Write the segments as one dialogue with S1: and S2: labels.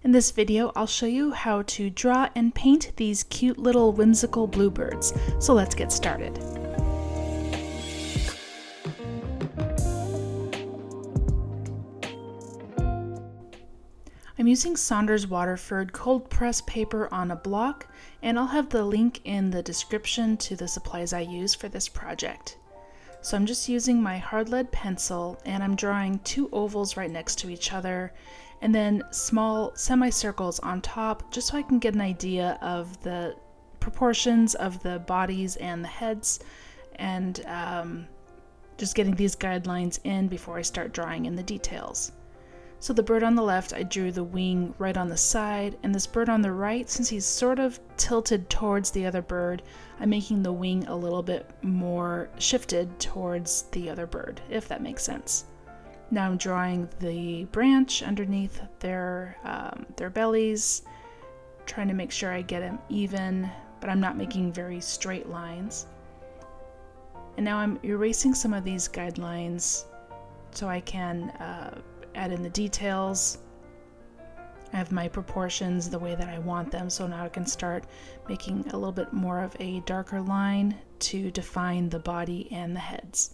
S1: In this video, I'll show you how to draw and paint these cute little whimsical bluebirds. So let's get started. I'm using Saunders Waterford cold press paper on a block, and I'll have the link in the description to the supplies I use for this project. So I'm just using my hard lead pencil, and I'm drawing two ovals right next to each other, and then small semicircles on top, just so I can get an idea of the proportions of the bodies and the heads, and just getting these guidelines in before I start drawing in the details. So the bird on the left, I drew the wing right on the side, and this bird on the right, since he's sort of tilted towards the other bird, I'm making the wing a little bit more shifted towards the other bird, if that makes sense. Now I'm drawing the branch underneath their bellies, trying to make sure I get them even, but I'm not making very straight lines. And now I'm erasing some of these guidelines so I can add in the details. I have my proportions the way that I want them, so now I can start making a little bit more of a darker line to define the body and the heads.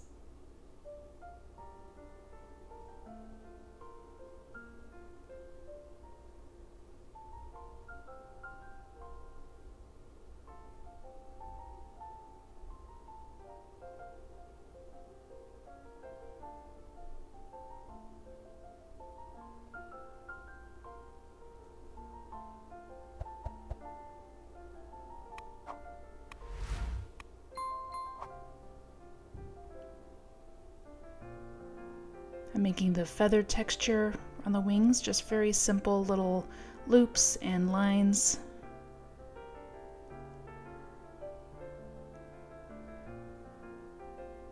S1: I'm making the feather texture on the wings, just very simple little loops and lines.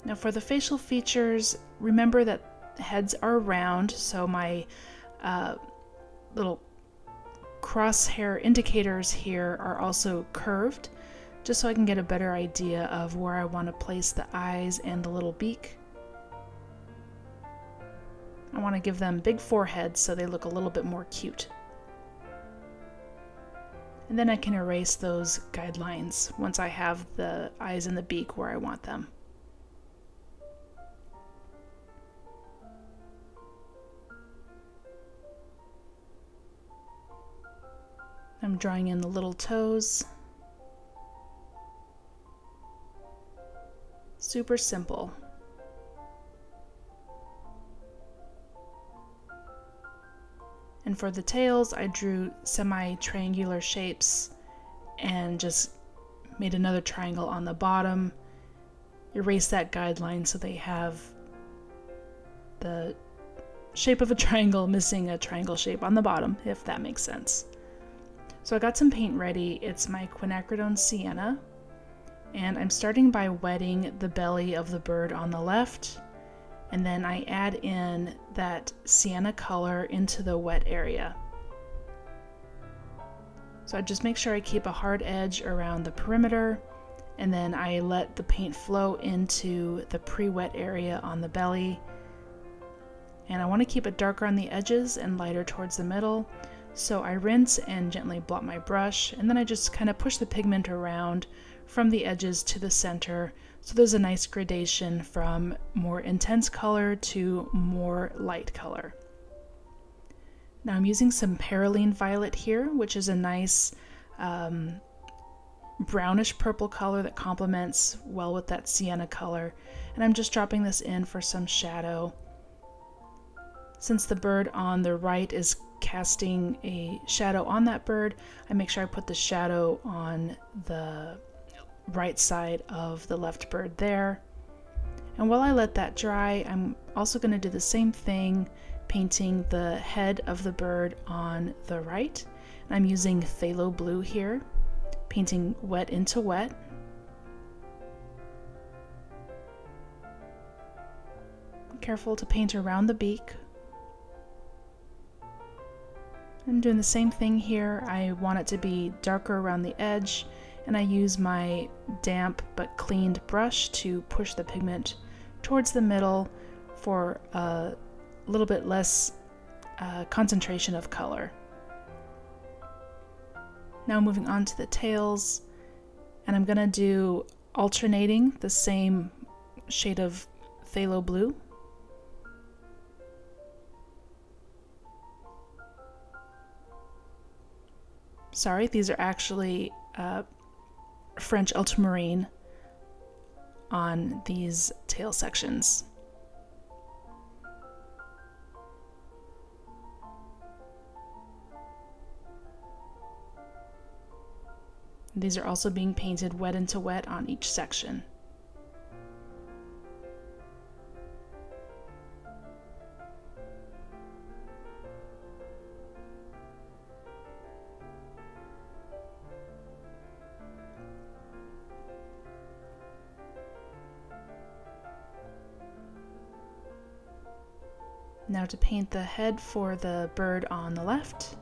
S1: Now for the facial features, remember that heads are round, so my little crosshair indicators here are also curved, just so I can get a better idea of where I want to place the eyes and the little beak. I want to give them big foreheads so they look a little bit more cute. And then I can erase those guidelines once I have the eyes and the beak where I want them. I'm drawing in the little toes. Super simple. And for the tails, I drew semi-triangular shapes and just made another triangle on the bottom. Erase that guideline so they have the shape of a triangle missing a triangle shape on the bottom, if that makes sense. So I got some paint ready. It's my quinacridone sienna, and I'm starting by wetting the belly of the bird on the left, and then I add in that sienna color into the wet area. So I just make sure I keep a hard edge around the perimeter, and then I let the paint flow into the pre-wet area on the belly. And I want to keep it darker on the edges and lighter towards the middle. So I rinse and gently blot my brush, and then I just kind of push the pigment around from the edges to the center, so there's a nice gradation from more intense color to more light color. Now I'm using some Perylene Violet here, which is a nice brownish purple color that complements well with that sienna color, and I'm just dropping this in for some shadow. Since the bird on the right is casting a shadow on that bird, I make sure I put the shadow on the right side of the left bird there. And while I let that dry, I'm also going to do the same thing, painting the head of the bird on the right. And I'm using phthalo blue here, painting wet into wet. Careful to paint around the beak. I'm doing the same thing here. I want it to be darker around the edge, and I use my damp but cleaned brush to push the pigment towards the middle for a little bit less concentration of color. Now moving on to the tails, and I'm gonna do alternating the same shade of phthalo blue. Sorry, these are actually French ultramarine on these tail sections. These are also being painted wet into wet on each section. Now to paint the head for the bird on the left.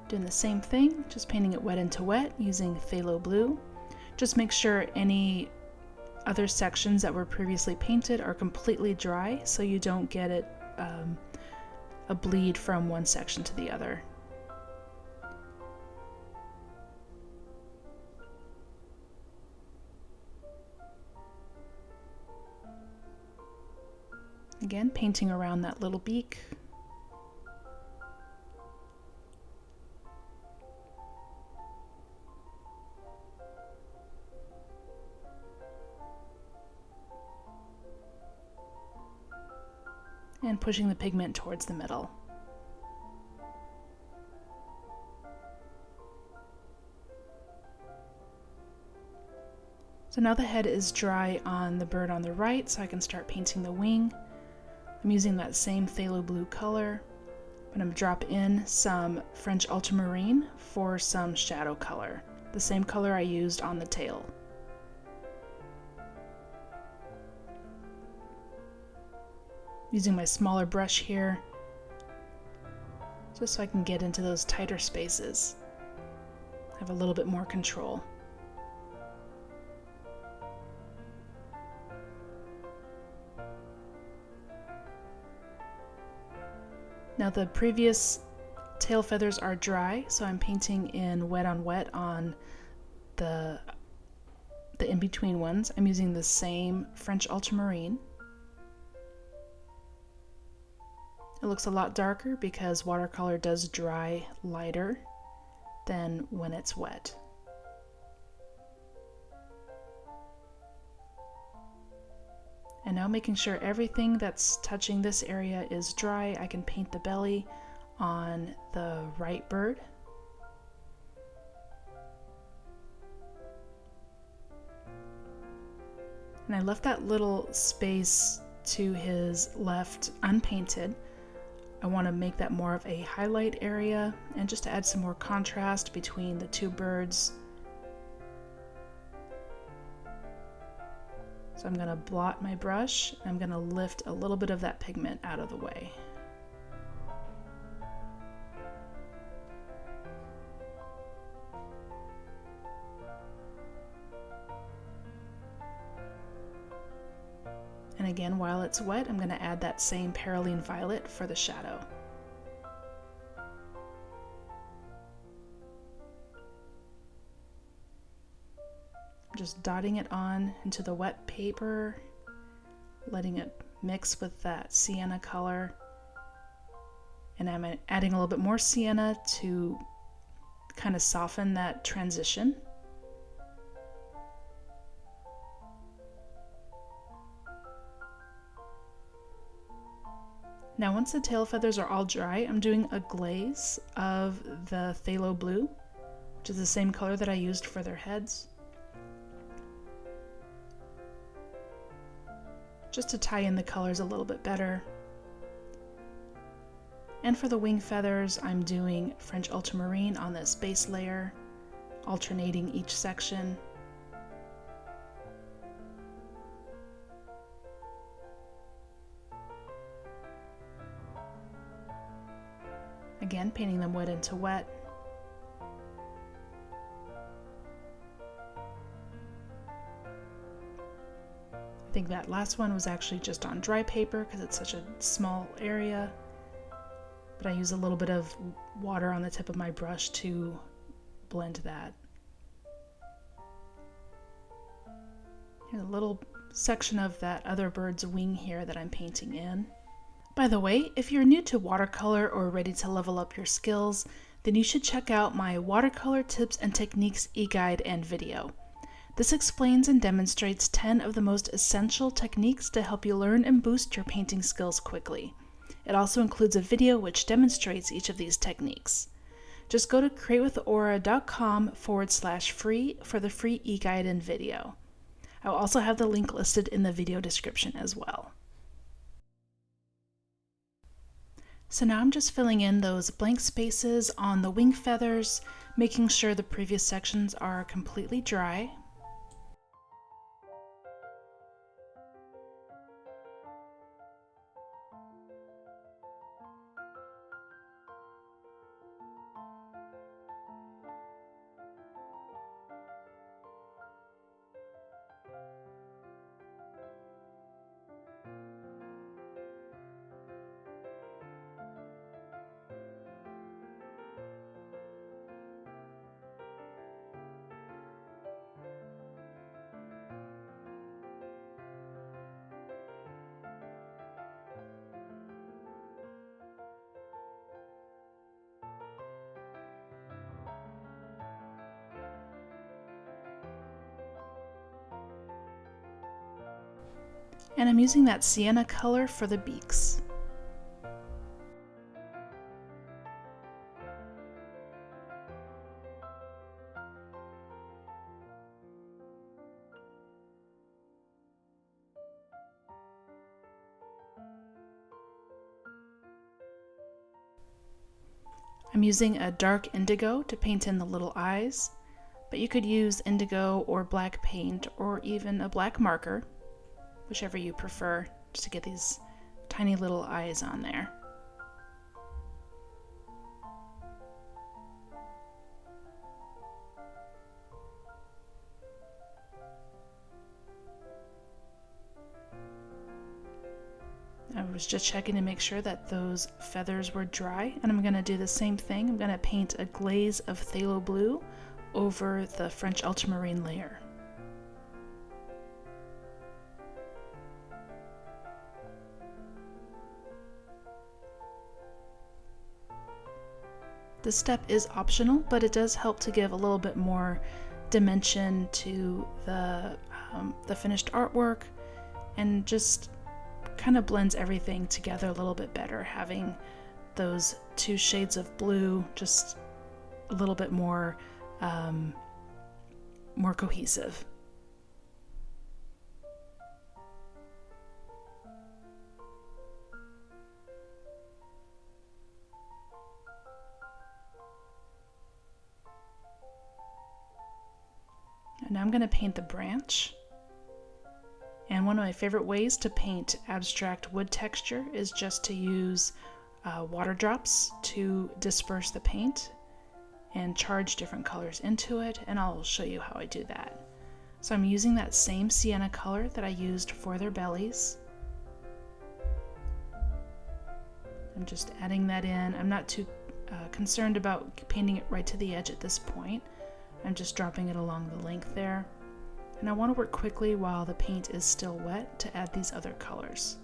S1: Doing the same thing, just painting it wet into wet using phthalo blue. Just make sure any other sections that were previously painted are completely dry so you don't get it a bleed from one section to the other. Again, painting around that little beak. And pushing the pigment towards the middle. So now the head is dry on the bird on the right, so I can start painting the wing. I'm using that same phthalo blue color. I'm going to drop in some French ultramarine for some shadow color, the same color I used on the tail. Using my smaller brush here, just so I can get into those tighter spaces. Have a little bit more control. Now the previous tail feathers are dry, so I'm painting in wet on wet on the in-between ones. I'm using the same French ultramarine. It looks a lot darker because watercolor does dry lighter than when it's wet. And now making sure everything that's touching this area is dry, I can paint the belly on the right bird. And I left that little space to his left unpainted. I want to make that more of a highlight area and just to add some more contrast between the two birds. So I'm going to blot my brush, and I'm going to lift a little bit of that pigment out of the way. And again, while it's wet, I'm going to add that same Perylene Violet for the shadow. Just dotting it on into the wet paper, letting it mix with that sienna color. And I'm adding a little bit more sienna to kind of soften that transition. Now once the tail feathers are all dry, I'm doing a glaze of the phthalo blue, which is the same color that I used for their heads. Just to tie in the colors a little bit better. And for the wing feathers, I'm doing French ultramarine on this base layer, alternating each section. Again, painting them wet into wet. I think that last one was actually just on dry paper because it's such a small area, but I use a little bit of water on the tip of my brush to blend that. Here's a little section of that other bird's wing here that I'm painting in. By the way, if you're new to watercolor or ready to level up your skills, then you should check out my Watercolor Tips and Techniques e-guide and video. This explains and demonstrates 10 of the most essential techniques to help you learn and boost your painting skills quickly. It also includes a video which demonstrates each of these techniques. Just go to createwithaura.com/free for the free e-guide and video. I will also have the link listed in the video description as well. So now I'm just filling in those blank spaces on the wing feathers, making sure the previous sections are completely dry. And I'm using that sienna color for the beaks. I'm using a dark indigo to paint in the little eyes, but you could use indigo or black paint or even a black marker, whichever you prefer, just to get these tiny little eyes on there. I was just checking to make sure that those feathers were dry, and I'm going to do the same thing. I'm going to paint a glaze of phthalo blue over the French ultramarine layer. This step is optional, but it does help to give a little bit more dimension to the finished artwork, and just kind of blends everything together a little bit better, having those two shades of blue just a little bit more cohesive. And now I'm going to paint the branch. And one of my favorite ways to paint abstract wood texture is just to use water drops to disperse the paint and charge different colors into it, and I'll show you how I do that. So I'm using that same sienna color that I used for their bellies. I'm just adding that in. I'm not too concerned about painting it right to the edge at this point. I'm just dropping it along the length there. And I want to work quickly while the paint is still wet to add these other colors.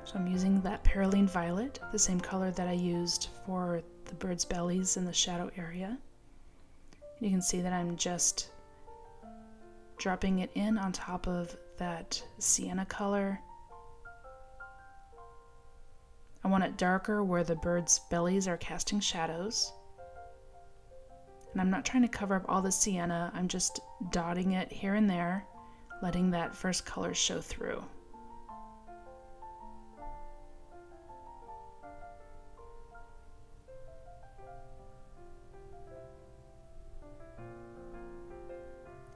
S1: So I'm using that Perylene Violet, the same color that I used for the bird's bellies in the shadow area. You can see that I'm just dropping it in on top of that sienna color. I want it darker where the bird's bellies are casting shadows. And I'm not trying to cover up all the sienna, I'm just dotting it here and there, letting that first color show through.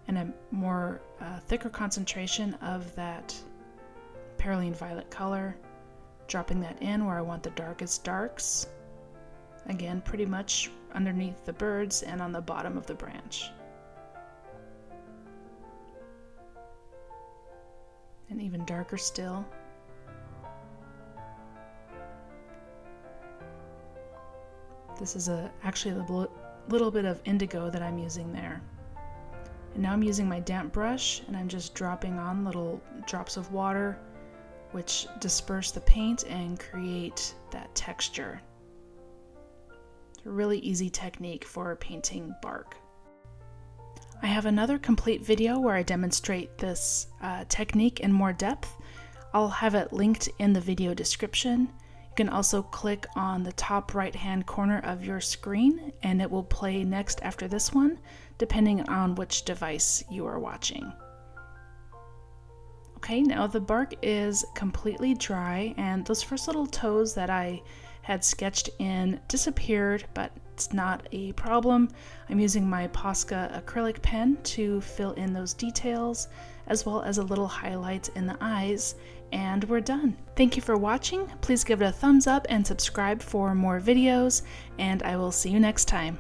S1: And a more thicker concentration of that Perylene Violet color, dropping that in where I want the darkest darks, Again, pretty much underneath the birds and on the bottom of the branch. And even darker still. This is actually the little bit of indigo that I'm using there. And now I'm using my damp brush and I'm just dropping on little drops of water which disperse the paint and create that texture. It's a really easy technique for painting bark. I have another complete video where I demonstrate this technique in more depth. I'll have it linked in the video description. You can also click on the top right hand corner of your screen and it will play next after this one, depending on which device you are watching. Okay, now the bark is completely dry and those first little toes that I had sketched in disappeared, but it's not a problem. I'm using my Posca acrylic pen to fill in those details, as well as a little highlight in the eyes, and we're done. Thank you for watching. Please give it a thumbs up and subscribe for more videos, and I will see you next time.